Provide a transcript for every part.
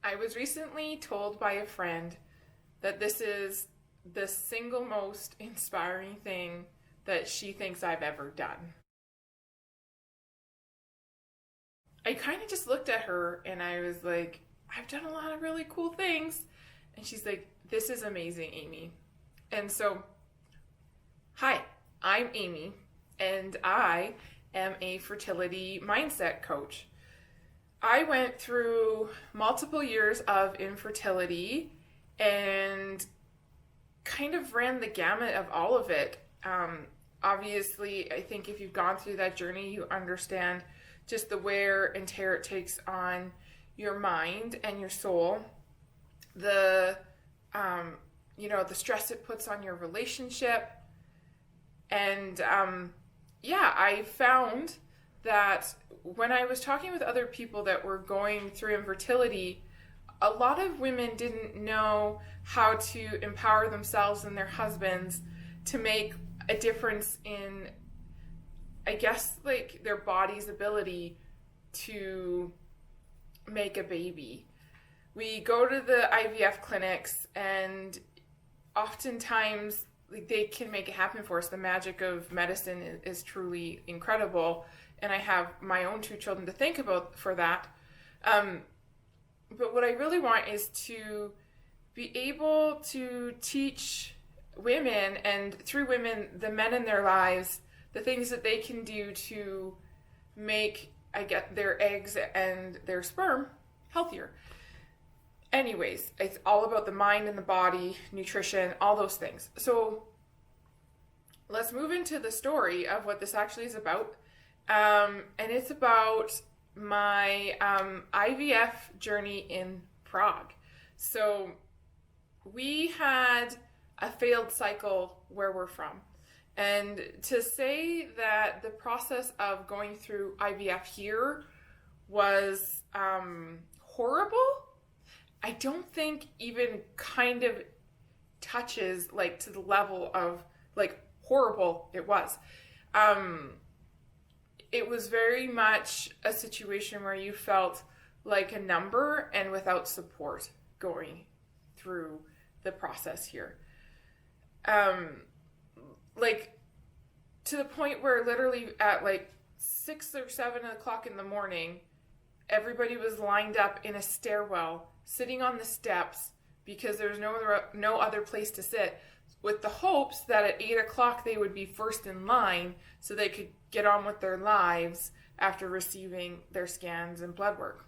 I was recently told by a friend that this is the single most inspiring thing that she thinks I've ever done. I kind of just looked at her and I was like, I've done a lot of really cool things. And she's like, this is amazing, Amy. And so, hi, I'm Amy, and I am a fertility mindset coach. I went through multiple years of infertility and kind of ran the gamut of all of it. Obviously, I think if you've gone through that journey, you understand just the wear and tear it takes on your mind and your soul, the stress it puts on your relationship. And I found that when I was talking with other people that were going through infertility, a lot of women didn't know how to empower themselves and their husbands to make a difference in, I guess, like their body's ability to make a baby. We go to the IVF clinics and oftentimes they can make it happen for us. The magic of medicine is truly incredible. And I have my own 2 children to thank about for that. But what I really want is to be able to teach women, and through women, the men in their lives, the things that they can do to make, their eggs and their sperm healthier. Anyways, it's all about the mind and the body, nutrition, all those things. So let's move into the story of what this actually is about. And it's about my IVF journey in Prague. So we had a failed cycle where we're from. And to say that the process of going through IVF here was horrible, I don't think even kind of touches like to the level of like horrible it was. It was very much a situation where you felt like a number and without support going through the process here. Like to the point where literally at like 6 or 7 o'clock in the morning, everybody was lined up in a stairwell, sitting on the steps because there was no other place to sit, with the hopes that at 8 o'clock they would be first in line so they could get on with their lives after receiving their scans and blood work.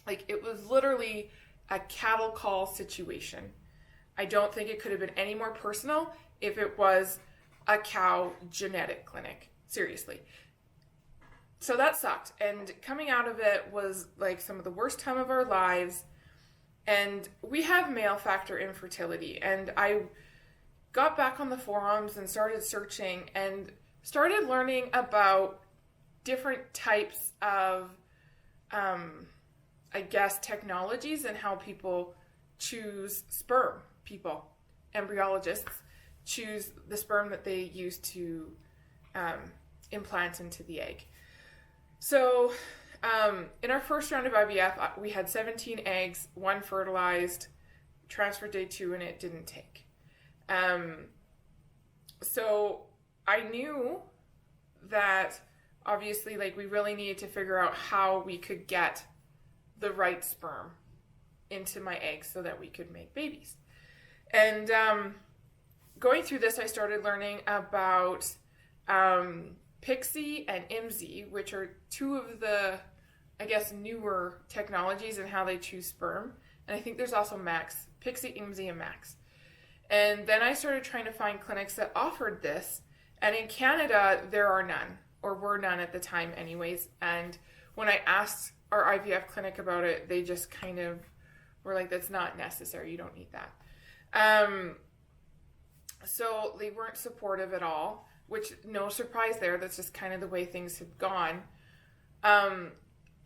Like, it was literally a cattle call situation. I don't think it could have been any more personal if it was a cow genetic clinic. Seriously. So that sucked. And coming out of it was like some of the worst time of our lives. And we have male factor infertility. And I got back on the forums and started searching and started learning about different types of, technologies and how people choose sperm. People, embryologists, choose the sperm that they use to implant into the egg. So in our first round of IVF, we had 17 eggs, 1 fertilized, transferred day 2, and it didn't take. So I knew that obviously like we really needed to figure out how we could get the right sperm into my eggs so that we could make babies. And going through this, I started learning about Pixie and IMSI, which are 2 of the, newer technologies and how they choose sperm. And I think there's also Max, Pixie, IMSI, and Max. And then I started trying to find clinics that offered this. And in Canada, there are none, or were none at the time anyways. And when I asked our IVF clinic about it, they just kind of were like, that's not necessary. You don't need that. So they weren't supportive at all, which no surprise there. That's just kind of the way things had gone.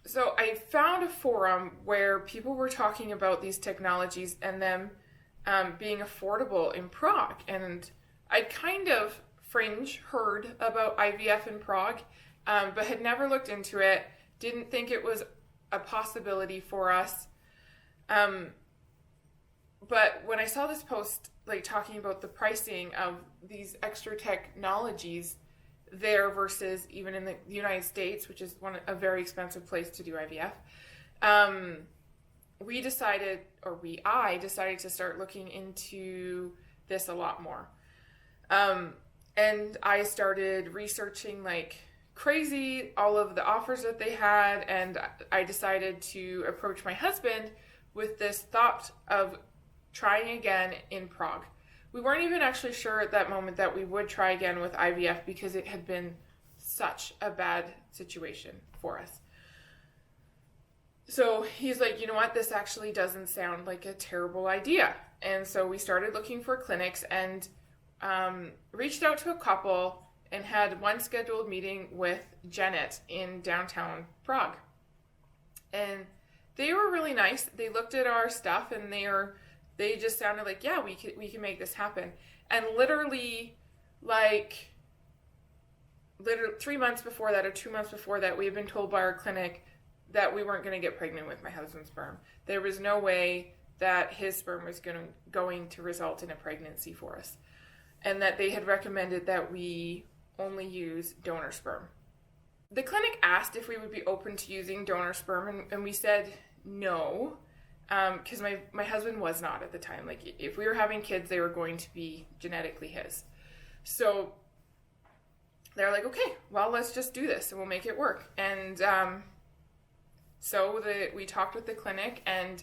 So I found a forum where people were talking about these technologies and them being affordable in Prague. And I kind of fringe heard about IVF in Prague, but had never looked into it, didn't think it was a possibility for us. But when I saw this post, like talking about the pricing of these extra technologies there versus even in the United States, which is a very expensive place to do IVF, I decided to start looking into this a lot more. And I started researching like crazy all of the offers that they had, and I decided to approach my husband with this thought of trying again in Prague. We weren't even actually sure at that moment that we would try again with IVF because it had been such a bad situation for us. So he's like, you know what, this actually doesn't sound like a terrible idea. And so we started looking for clinics and reached out to a couple and had one scheduled meeting with Janet in downtown Prague. And they were really nice. They looked at our stuff and they just sounded like, yeah, we can make this happen. And literally 3 months before that or 2 months before that, we had been told by our clinic that we weren't going to get pregnant with my husband's sperm. There was no way that his sperm was going to result in a pregnancy for us. And that they had recommended that we only use donor sperm. The clinic asked if we would be open to using donor sperm, and we said no, because my husband was not at the time. Like, if we were having kids, they were going to be genetically his. So they're like, okay, well, let's just do this and we'll make it work. And we talked with the clinic, and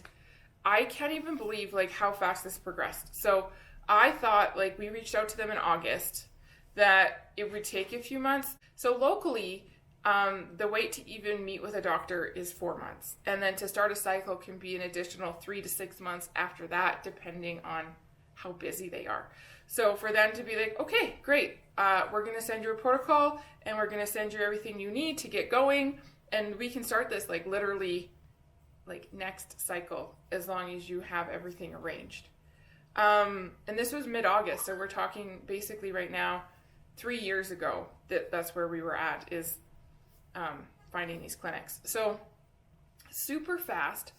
I can't even believe like how fast this progressed. So I thought, like, we reached out to them in August, that it would take a few months. So locally, the wait to even meet with a doctor is 4 months. And then to start a cycle can be an additional 3 to 6 months after that, depending on how busy they are. So for them to be like, okay, great, we're going to send you a protocol and we're going to send you everything you need to get going. And we can start this like literally like next cycle as long as you have everything arranged. And this was mid-August, so we're talking basically right now 3 years ago that's where we were at, is finding these clinics. So super fast.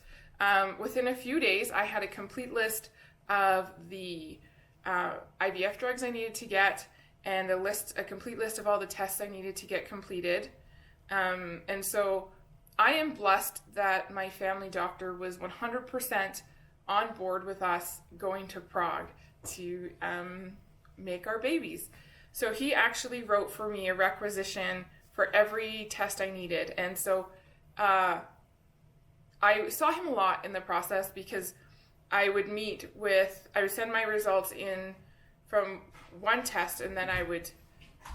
Within a few days, I had a complete list of the IVF drugs I needed to get, and a complete list of all the tests I needed to get completed. And so I am blessed that my family doctor was 100% on board with us going to Prague to make our babies. So he actually wrote for me a requisition for every test I needed. And so I saw him a lot in the process, because I would send my results in from one test, and then I would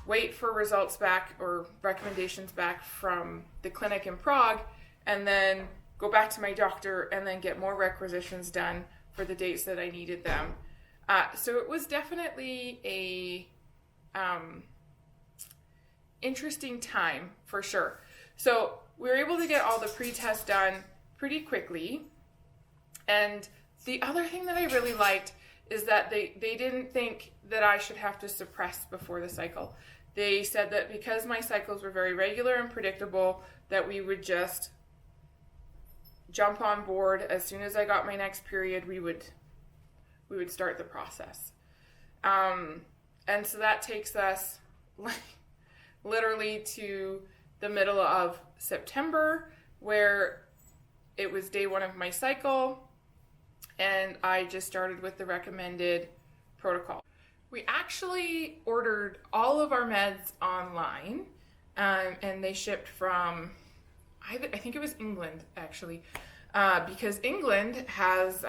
wait for results back or recommendations back from the clinic in Prague, and then go back to my doctor and then get more requisitions done for the dates that I needed them. So it was definitely a interesting time for sure. So we were able to get all the pre-tests done pretty quickly. And the other thing that I really liked is that they didn't think that I should have to suppress before the cycle. They said that because my cycles were very regular and predictable, that we would just jump on board as soon as I got my next period. We would start the process, and so that takes us literally to the middle of September, where it was day 1 of my cycle, and I just started with the recommended protocol. We actually ordered all of our meds online, and they shipped from, I think it was England, actually, because England has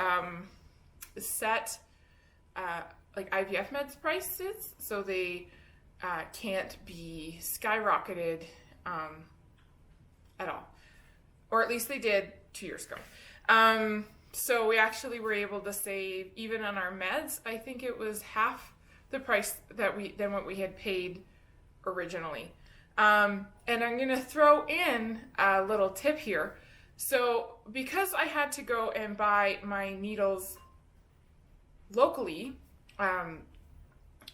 set like IVF meds prices, so they can't be skyrocketed at all, or at least they did 2 years ago. So we actually were able to save, even on our meds, I think it was half the price than what we had paid originally. And I'm going to throw in a little tip here. So because I had to go and buy my needles locally, I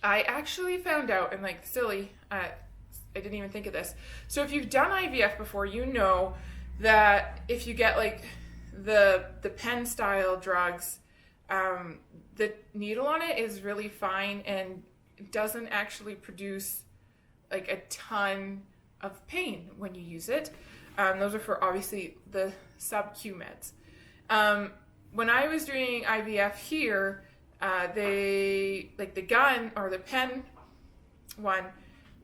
actually found out, and like silly, I didn't even think of this. So if you've done IVF before, you know that if you get like the pen style drugs, the needle on it is really fine and doesn't actually produce like a ton of pain when you use it. Those are for obviously the sub-Q meds. When I was doing IVF here, they, like the gun or the pen one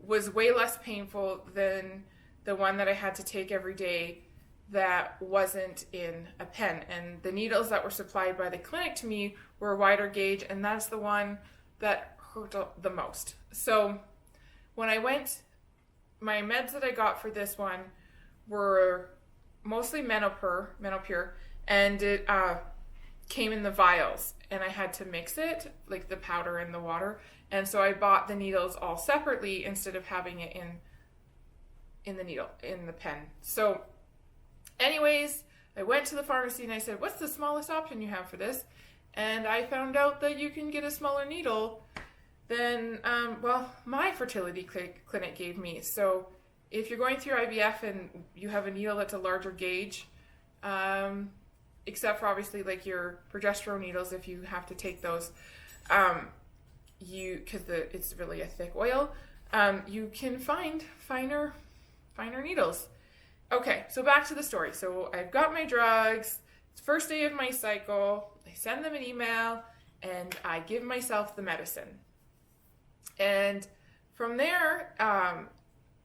was way less painful than the one that I had to take every day that wasn't in a pen. And the needles that were supplied by the clinic to me were a wider gauge, and that's the one that hurt the most. So when I went, my meds that I got for this one were mostly Menopur, and it came in the vials, and I had to mix it, like the powder and the water. And so I bought the needles all separately instead of having it in the pen. So anyways, I went to the pharmacy and I said, what's the smallest option you have for this? And I found out that you can get a smaller needle than, my fertility clinic gave me. So if you're going through IVF and you have a needle that's a larger gauge, except for obviously like your progesterone needles, if you have to take those, because it's really a thick oil, you can find finer needles. Okay, so back to the story. So I've got my drugs. It's the first day of my cycle. I send them an email and I give myself the medicine. And from there,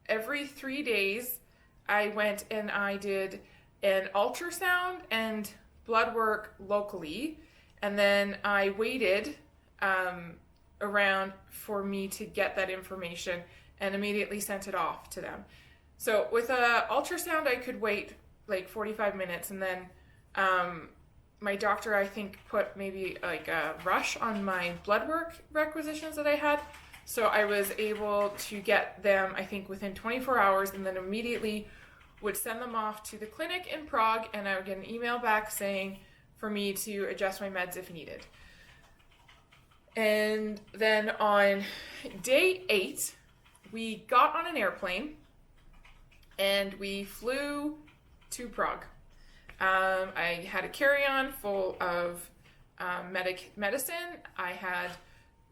every 3 days, I went and I did an ultrasound and blood work locally. And then I waited around for me to get that information and immediately sent it off to them. So with a ultrasound, I could wait like 45 minutes, and then my doctor, I think, put maybe like a rush on my blood work requisitions that I had. So I was able to get them, I think, within 24 hours, and then immediately would send them off to the clinic in Prague, and I would get an email back saying for me to adjust my meds if needed. And then on day 8, we got on an airplane and we flew to Prague. I had a carry-on full of medicine. I had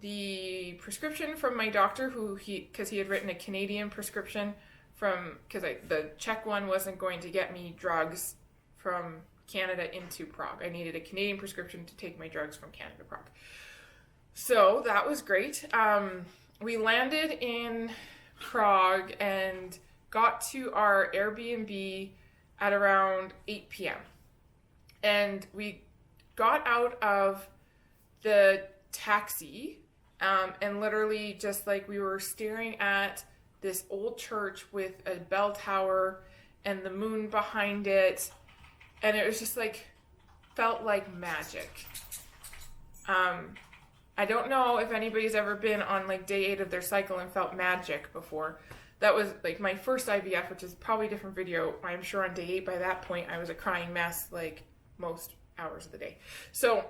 the prescription from my doctor, because he had written a Canadian prescription because the Czech one wasn't going to get me drugs from Canada into Prague. I needed a Canadian prescription to take my drugs from Canada to Prague. So that was great. We landed in Prague and got to our Airbnb at around 8 p.m. And we got out of the taxi and literally just like we were staring at this old church with a bell tower and the moon behind it. And it was just like, felt like magic. I don't know if anybody's ever been on like day 8 of their cycle and felt magic before. That was like my first IVF, which is probably a different video. I'm sure on day 8 by that point, I was a crying mess like most hours of the day. So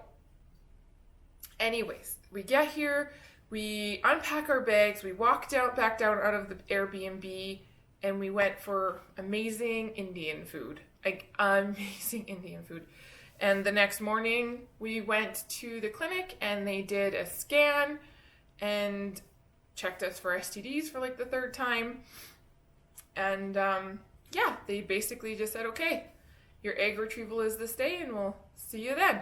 anyways, we get here, we unpack our bags, we walk back down out of the Airbnb, and we went for amazing Indian food. Like amazing Indian food. And the next morning, we went to the clinic and they did a scan and checked us for STDs for like the 3rd time. And they basically just said, okay, your egg retrieval is this day and we'll see you then.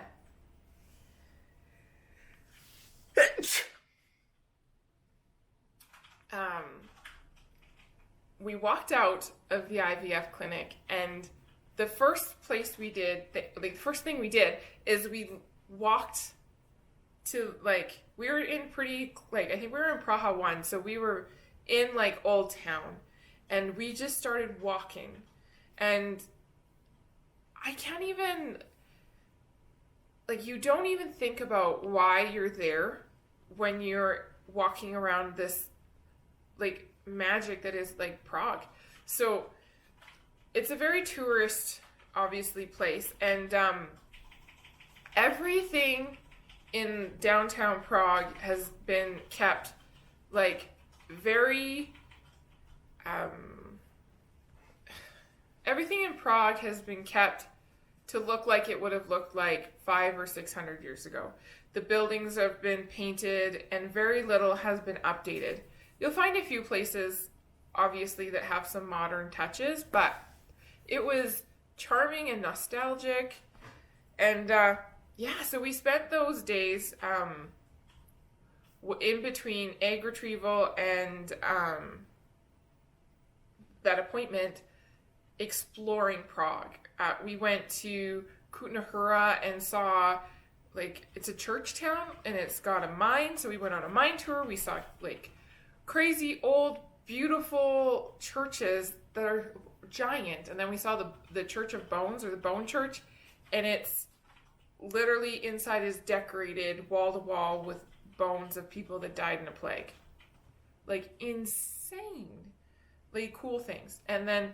We walked out of the IVF clinic, and the first place we did, the first thing we did is we walked to, like, we were in I think we were in Praha 1, so we were in, like, Old Town, and we just started walking, and I can't even, like, you don't even think about why you're there when you're walking around this, like, magic that is, like, Prague. So it's a very tourist, obviously, place, and everything in downtown Prague has been kept, like, very, everything in Prague has been kept to look like it would have looked like 500 or 600 years ago. The buildings have been painted and very little has been updated. You'll find a few places, obviously, that have some modern touches, but it was charming and nostalgic. And so we spent those days in between egg retrieval and that appointment exploring Prague. We went to Kutna and saw, like, it's a church town and it's got a mine, so we went on a mine tour. We saw like crazy old beautiful churches that are giant, and then we saw the Church of Bones, or the Bone Church, and it's literally inside is decorated wall to wall with bones of people that died in a plague. Like, insane, like, cool things. And then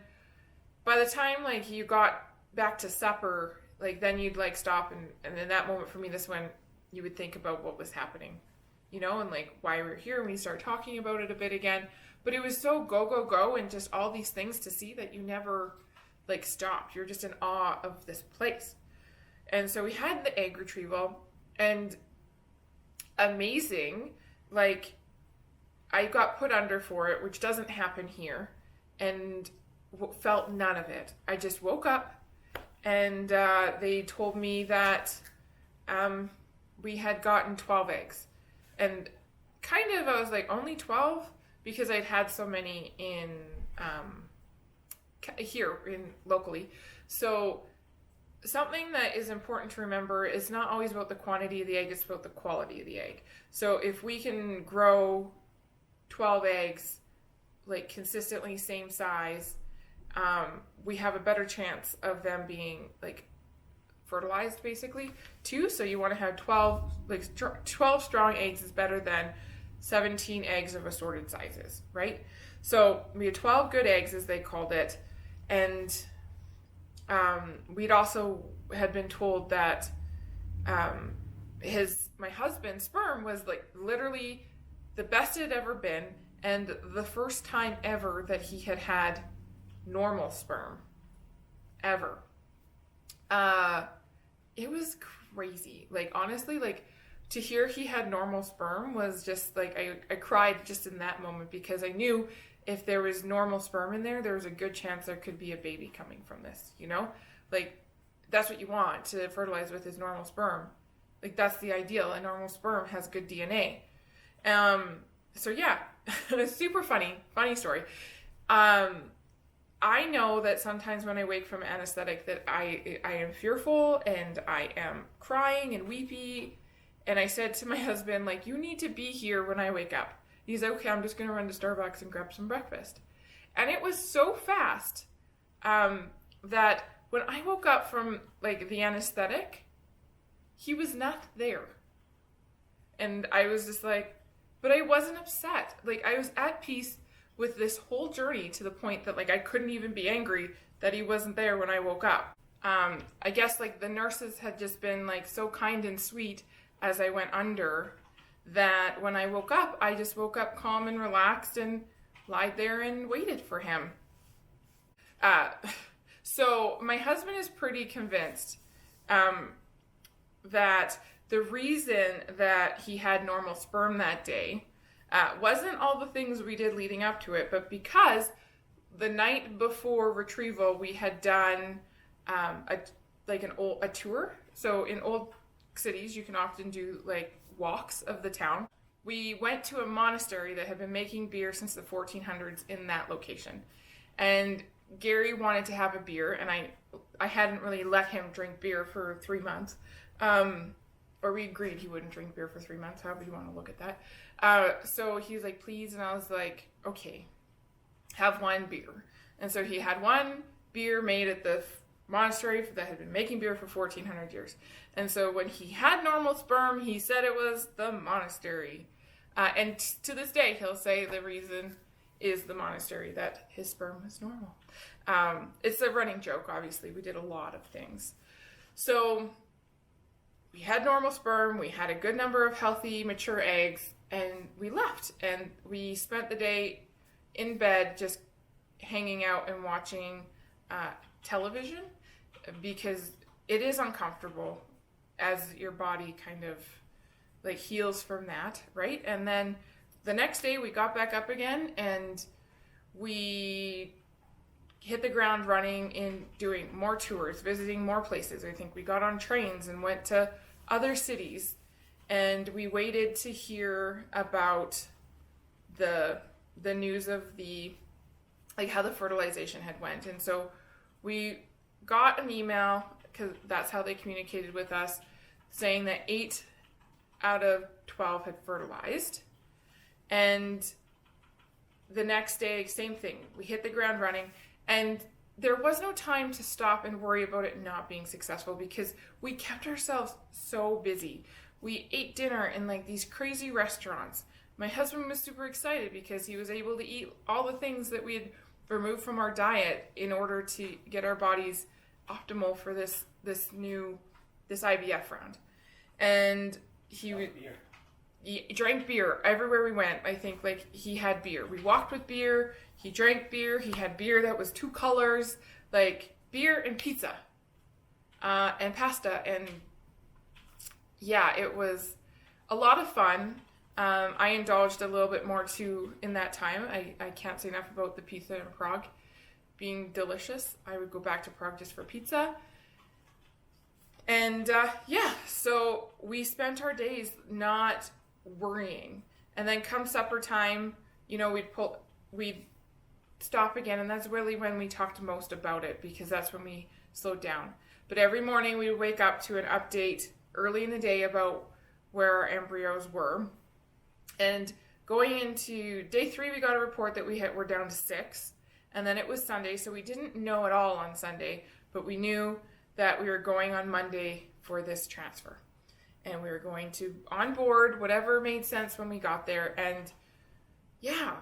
by the time like you got back to supper, like, then you'd like stop, and in that moment for me, this when you would think about what was happening, you know, and like why we're here, and we start talking about it a bit again. But it was so go, and just all these things to see that you never like stopped. You're just in awe of this place. And so we had the egg retrieval, and amazing, like, I got put under for it, which doesn't happen here, and felt none of it. I just woke up, and they told me that we had gotten 12 eggs. And kind of, I was like, only 12? Because I'd had so many in here in locally. So something that is important to remember is not always about the quantity of the egg, it's about the quality of the egg. So if we can grow 12 eggs, like consistently same size, we have a better chance of them being like fertilized, basically, too. So you want to have 12 strong eggs is better than 17 eggs of assorted sizes, right? So we had 12 good eggs, as they called it, and we'd also had been told that my husband's sperm was like literally the best it had ever been, and the first time ever that he had had normal sperm ever. It was crazy. Like, honestly, like, to hear he had normal sperm was just like, I cried just in that moment, because I knew if there was normal sperm in there, there was a good chance there could be a baby coming from this, you know? Like, that's what you want to fertilize with, is normal sperm. Like, that's the ideal. A normal sperm has good DNA. So yeah, it's super funny story. I know that sometimes when I wake from anesthetic that I am fearful and I am crying and weepy. And I said to my husband, like, you need to be here when I wake up. He's like, okay, I'm just going to run to Starbucks and grab some breakfast. And it was so fast that when I woke up from like the anesthetic, he was not there. And I was just like, but I wasn't upset. Like, I was at peace with this whole journey, to the point that like I couldn't even be angry that he wasn't there when I woke up. I guess like the nurses had just been like so kind and sweet as I went under, that when I woke up, I just woke up calm and relaxed and lied there and waited for him. So my husband is pretty convinced that the reason that he had normal sperm that day wasn't all the things we did leading up to it, but because the night before retrieval we had done a tour. So in old cities, you can often do like walks of the town. We went to a monastery that had been making beer since the 1400s in that location, and Gary wanted to have a beer, and I hadn't really let him drink beer for 3 months. Or we agreed he wouldn't drink beer for 3 months, however you want to look at that. So he was like, please, and I was like, okay, have one beer. And so he had one beer made at the monastery that had been making beer for 1400 years. And so when he had normal sperm, he said it was the monastery. And to this day, he'll say the reason is the monastery, that his sperm was normal. It's a running joke, obviously. We did a lot of things. So we had normal sperm, we had a good number of healthy, mature eggs, and we left. And we spent the day in bed just hanging out and watching television, because it is uncomfortable as your body kind of like heals from that, right? And then the next day we got back up again and we hit the ground running in doing more tours, visiting more places. I think we got on trains and went to other cities, and we waited to hear about the news of the, like, how the fertilization had went. And so we got an email, because that's how they communicated with us, saying that 8 out of 12 had fertilized. And the next day, same thing. We hit the ground running, and there was no time to stop and worry about it not being successful because we kept ourselves so busy. We ate dinner in like these crazy restaurants. My husband was super excited because he was able to eat all the things that we had removed from our diet in order to get our bodies optimal for this IVF round. And he drank beer everywhere we went. I think like he had beer. We walked with beer. He drank beer. He had beer that was 2 colors, like beer and pizza, and pasta. And yeah, it was a lot of fun. I indulged a little bit more too in that time. I can't say enough about the pizza in Prague being delicious. I would go back to Prague just for pizza. And yeah, so we spent our days not worrying. And then come supper time, you know, we'd stop again, and that's really when we talked most about it, because that's when we slowed down. But every morning we would wake up to an update early in the day about where our embryos were. And going into day 3, we got a report that we're down to 6. And then it was Sunday, so we didn't know at all on Sunday, but we knew that we were going on Monday for this transfer. And we were going to onboard whatever made sense when we got there. And yeah,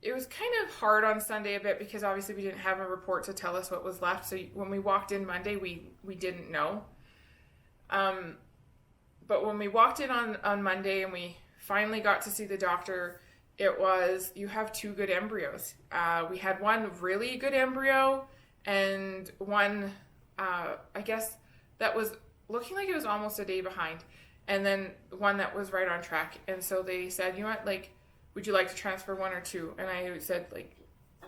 it was kind of hard on Sunday a bit because obviously we didn't have a report to tell us what was left. So when we walked in Monday, we didn't know. But when we walked in on Monday and we finally got to see the doctor, it was, you have 2 good embryos. We had one really good embryo and one, I guess, that was looking like it was almost a day behind. And then one that was right on track. And so they said, you know what, like, would you like to transfer 1 or 2? And I said, like,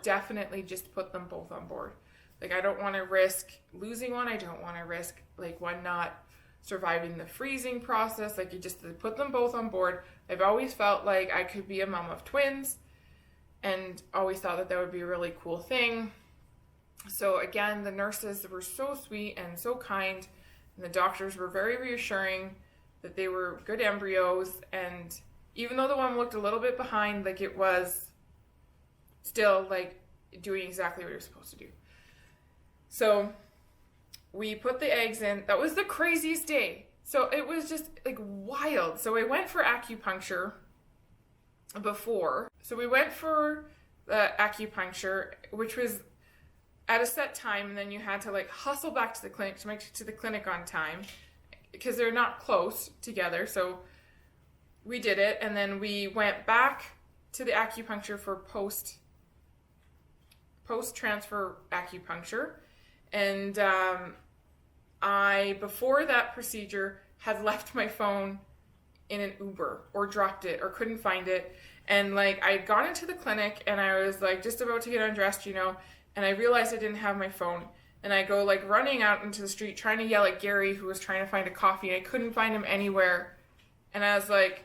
definitely just put them both on board. Like, I don't want to risk losing one. I don't want to risk, like, one not surviving the freezing process. Like, you just put them both on board. I've always felt like I could be a mom of twins and always thought that would be a really cool thing. So again, the nurses were so sweet and so kind, and the doctors were very reassuring that they were good embryos. And even though the one looked a little bit behind, like, it was still like doing exactly what you're supposed to do. So we put the eggs in. That was the craziest day. So it was just like wild. So I went for acupuncture before. So we went for the acupuncture, which was at a set time, and then you had to like hustle back to the clinic to make it to the clinic on time because they're not close together. So we did it, and then we went back to the acupuncture for post transfer acupuncture. And I, before that procedure, had left my phone in an Uber or dropped it or couldn't find it. And like, I had gone into the clinic and I was like just about to get undressed, you know, and I realized I didn't have my phone. And I go like running out into the street trying to yell at Gary, who was trying to find a coffee. I couldn't find him anywhere. And I was like,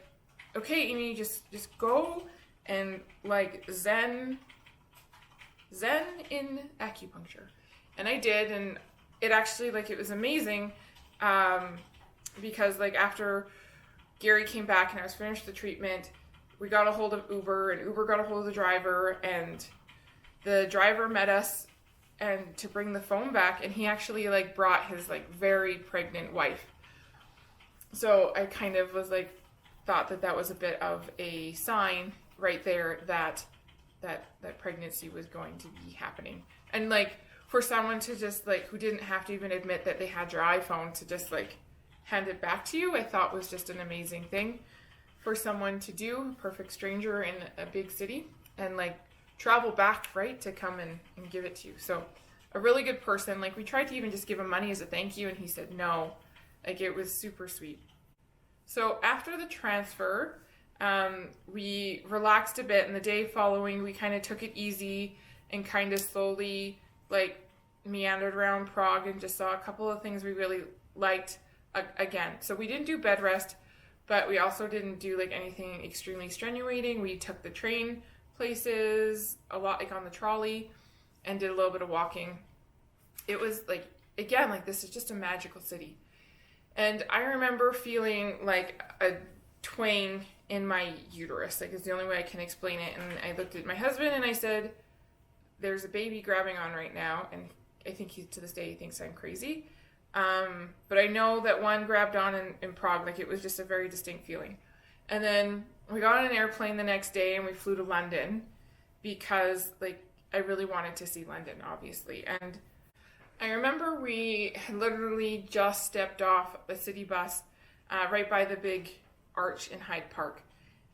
okay, Amy, just go and like zen in acupuncture. And I did, and it actually, like, it was amazing, because like after Gary came back and I was finished the treatment, we got a hold of Uber, and Uber got a hold of the driver, and the driver met us and to bring the phone back, and he actually like brought his like very pregnant wife. So I kind of was like, thought that was a bit of a sign right there that pregnancy was going to be happening. And like, for someone to just like, who didn't have to even admit that they had your iPhone, to just like hand it back to you, I thought was just an amazing thing for someone to do, a perfect stranger in a big city, and like travel back, right, to come and give it to you. So a really good person. Like, we tried to even just give him money as a thank you, and he said no. Like, it was super sweet. So after the transfer, we relaxed a bit, and the day following, we kind of took it easy and kind of slowly, like, meandered around Prague and just saw a couple of things we really liked again. So we didn't do bed rest, but we also didn't do, like, anything extremely strenuating. We took the train places a lot, like on the trolley, and did a little bit of walking. It was like, again, like, this is just a magical city. And I remember feeling like a twang in my uterus. Like, it's the only way I can explain it. And I looked at my husband and I said, there's a baby grabbing on right now. And I think to this day, he thinks I'm crazy. But I know that one grabbed on in Prague. Like, it was just a very distinct feeling. And then we got on an airplane the next day and we flew to London because, like, I really wanted to see London, obviously. And I remember we had literally just stepped off a city bus right by the big arch in Hyde Park.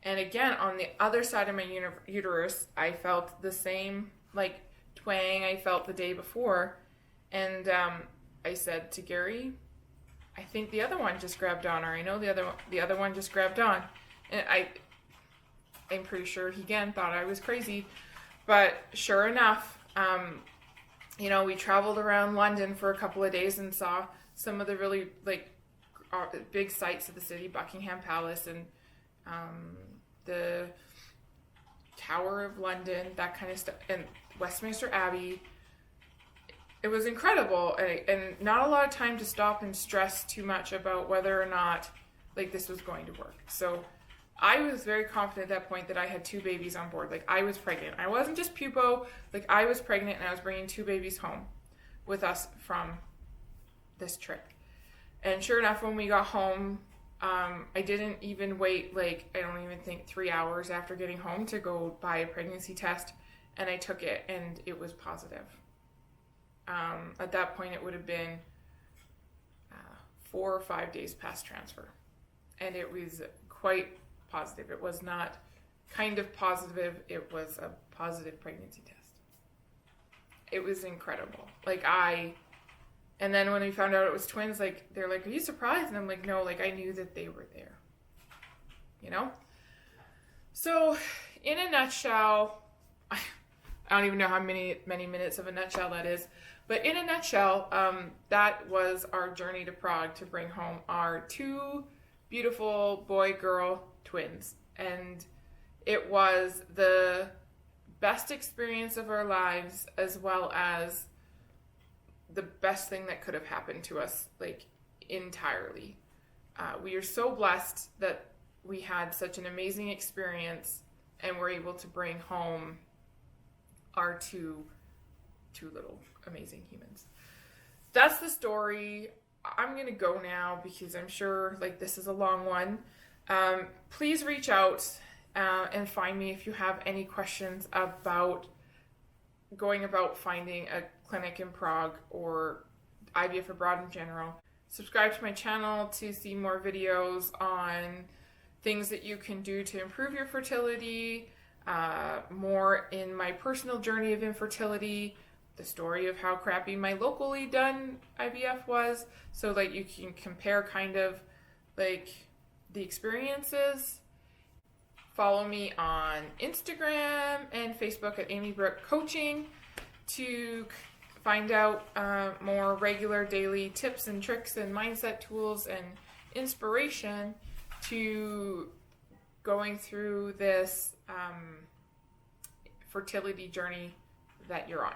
And again, on the other side of my uterus, I felt the same, like, twang I felt the day before. And I said to Gary, I think the other one just grabbed on, or I know the other one just grabbed on. And I'm pretty sure he again thought I was crazy. But sure enough, you know, we traveled around London for a couple of days and saw some of the really, like, big sights of the city, Buckingham Palace and the Tower of London, that kind of stuff, and Westminster Abbey. It was incredible, and not a lot of time to stop and stress too much about whether or not, like, this was going to work. So I was very confident at that point that I had 2 babies on board. Like, I was pregnant. I wasn't just pupo. Like, I was pregnant, and I was bringing 2 babies home with us from this trip. And sure enough, when we got home, I didn't even wait, like, I don't even think 3 hours after getting home to go buy a pregnancy test. And I took it, and it was positive. At that point, it would have been 4 or 5 days past transfer. And it was quite positive. It was not kind of positive. It was a positive pregnancy test. It was incredible. Like, and then when we found out it was twins, like, they're like, are you surprised? And I'm like, no, like, I knew that they were there, you know? So in a nutshell, I don't even know how many minutes of a nutshell that is, but in a nutshell, that was our journey to Prague to bring home our 2 beautiful boy-girl twins. And it was the best experience of our lives, as well as the best thing that could have happened to us, like, entirely. We are so blessed that we had such an amazing experience and were able to bring home our two little amazing humans. That's the story. I'm gonna go now because I'm sure, like, this is a long one. Please reach out and find me if you have any questions about going about finding a clinic in Prague or IVF abroad in general. Subscribe to my channel to see more videos on things that you can do to improve your fertility, more in my personal journey of infertility, the story of how crappy my locally done IVF was, so that you can compare kind of, like, the experiences. Follow me on Instagram and Facebook at Amy Brooke Coaching to find out more regular daily tips and tricks and mindset tools and inspiration to going through this fertility journey that you're on.